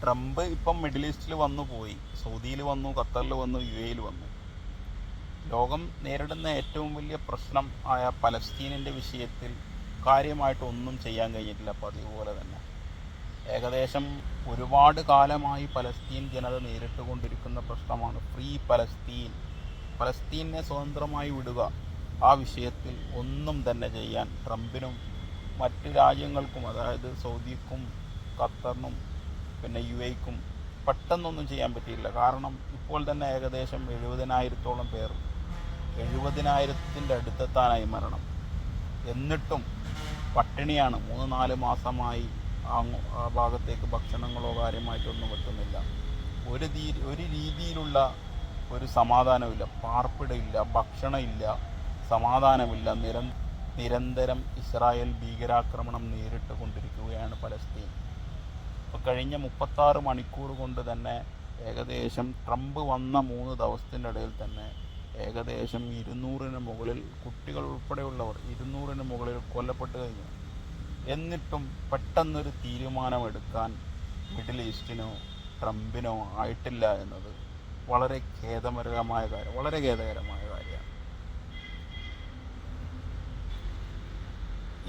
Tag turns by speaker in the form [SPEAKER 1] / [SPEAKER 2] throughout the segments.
[SPEAKER 1] Trump ഇപ്പം middle ഈസ്റ്റിൽ വന്നു പോയി, സൗദിയിൽ വന്നു, ഖത്തറിൽ വന്നു, UAE വന്നു. ലോകം നേരിടുന്ന ഏറ്റവും വലിയ പ്രശ്നം ആയ പലസ്തീനിൻ്റെ വിഷയത്തിൽ കാര്യമായിട്ടൊന്നും ചെയ്യാൻ കഴിഞ്ഞിട്ടില്ല. പതിവ് പോലെ തന്നെ ഏകദേശം ഒരുപാട് കാലമായി പലസ്തീൻ ജനത നേരിട്ടുകൊണ്ടിരിക്കുന്ന പ്രശ്നമാണ് ഫ്രീ പലസ്തീൻ, പലസ്തീനെ സ്വതന്ത്രമായി വിടുക. ആ വിഷയത്തിൽ ഒന്നും തന്നെ ചെയ്യാൻ ട്രംപിനും മറ്റ് രാജ്യങ്ങൾക്കും, അതായത് സൗദിക്കും ഖത്തറിനും പിന്നെ UAEക്കും പെട്ടെന്നൊന്നും ചെയ്യാൻ പറ്റിയില്ല. കാരണം ഇപ്പോൾ തന്നെ ഏകദേശം 70,000-ഓളം പേർ, 70,000-ൻ്റെ അടുത്തെത്താനായി മരണം. എന്നിട്ടും പട്ടിണിയാണ്. 3-4 മാസമായി ആ ഭാഗത്തേക്ക് ഭക്ഷണങ്ങളോ കാര്യമായിട്ടൊന്നും എത്തുന്നില്ല. ഒരു രീതിയിലുള്ള ഒരു സമാധാനമില്ല, പാർപ്പിടമില്ല, ഭക്ഷണമില്ല, സമാധാനമില്ല. നിരന്തരം ഇസ്രായേൽ ഭീകരാക്രമണം നേരിട്ട് കൊണ്ടിരിക്കുകയാണ് പലസ്തീൻ. ഇപ്പോൾ കഴിഞ്ഞ 36 മണിക്കൂർ കൊണ്ട് തന്നെ ഏകദേശം ട്രംപ് വന്ന 3 ദിവസത്തിൻ്റെ ഇടയിൽ തന്നെ ഏകദേശം 200-ന് മുകളിൽ, കുട്ടികൾ ഉൾപ്പെടെയുള്ളവർ 200-ന് മുകളിൽ കൊല്ലപ്പെട്ട് കഴിഞ്ഞു. എന്നിട്ടും പെട്ടെന്നൊരു തീരുമാനമെടുക്കാൻ മിഡിൽ ഈസ്റ്റിനോ ട്രംപിനോ ആയിട്ടില്ല എന്നത് വളരെ ഖേദകരമായ കാര്യമാണ്.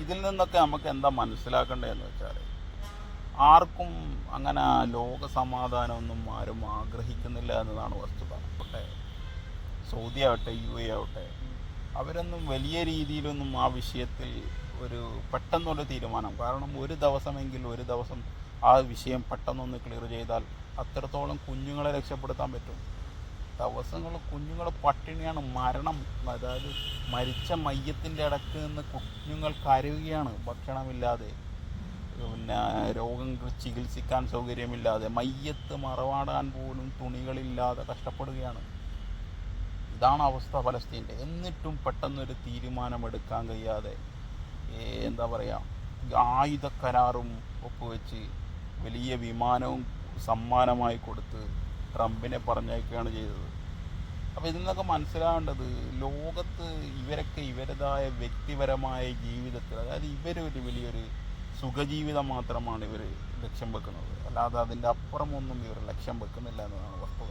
[SPEAKER 1] ഇതിൽ നിന്നൊക്കെ നമുക്ക് എന്താ മനസ്സിലാക്കേണ്ടതെന്ന് വെച്ചാൽ, ആർക്കും അങ്ങനെ ലോക സമാധാനമൊന്നും ആരും ആഗ്രഹിക്കുന്നില്ല എന്നതാണ് വസ്തുത. സൗദി ആവട്ടെ, UAE ആവട്ടെ, അവരൊന്നും വലിയ രീതിയിലൊന്നും ആ വിഷയത്തിൽ ഒരു പെട്ടെന്നൊരു തീരുമാനം, കാരണം ഒരു ദിവസം ആ വിഷയം പെട്ടെന്നൊന്ന് ക്ലിയർ ചെയ്താൽ അത്രത്തോളം കുഞ്ഞുങ്ങളെ രക്ഷപ്പെടുത്താൻ പറ്റും. കുഞ്ഞുങ്ങൾ പട്ടിണിയാണ്, മരണം, അതായത് മരിച്ച മയ്യത്തിൻ്റെ ഇടയ്ക്ക് നിന്ന് കുഞ്ഞുങ്ങൾ കരയുകയാണ്, ഭക്ഷണമില്ലാതെ, പിന്നെ രോഗങ്ങൾ ചികിത്സിക്കാൻ സൗകര്യമില്ലാതെ, മയ്യത്ത് മറവാടാൻ പോലും തുണികളില്ലാതെ കഷ്ടപ്പെടുകയാണ്. ഇതാണ് അവസ്ഥ പലസ്തീൻ്റെ. എന്നിട്ടും പെട്ടെന്നൊരു തീരുമാനമെടുക്കാൻ കഴിയാതെ എന്താ പറയുക, ആയുധ കരാറും ഒപ്പുവെച്ച് വലിയ വിമാനവും സമ്മാനമായി കൊടുത്ത് ട്രംപിനെ പറഞ്ഞയക്കുകയാണ് ചെയ്തത്. അപ്പോൾ ഇതിൽ നിന്നൊക്കെ മനസ്സിലാവേണ്ടത്, ലോകത്ത് ഇവരൊക്കെ ഇവരുടേതായ വ്യക്തിപരമായ ജീവിതത്തിൽ, അതായത് ഇവരൊരു വലിയൊരു സുഖജീവിതം മാത്രമാണ് ഇവർ ലക്ഷ്യം വെക്കുന്നത്, അല്ലാതെ അതിൻ്റെ അപ്പുറമൊന്നും ഇവർ ലക്ഷ്യം വെക്കുന്നില്ല എന്നതാണ് വസ്തുത.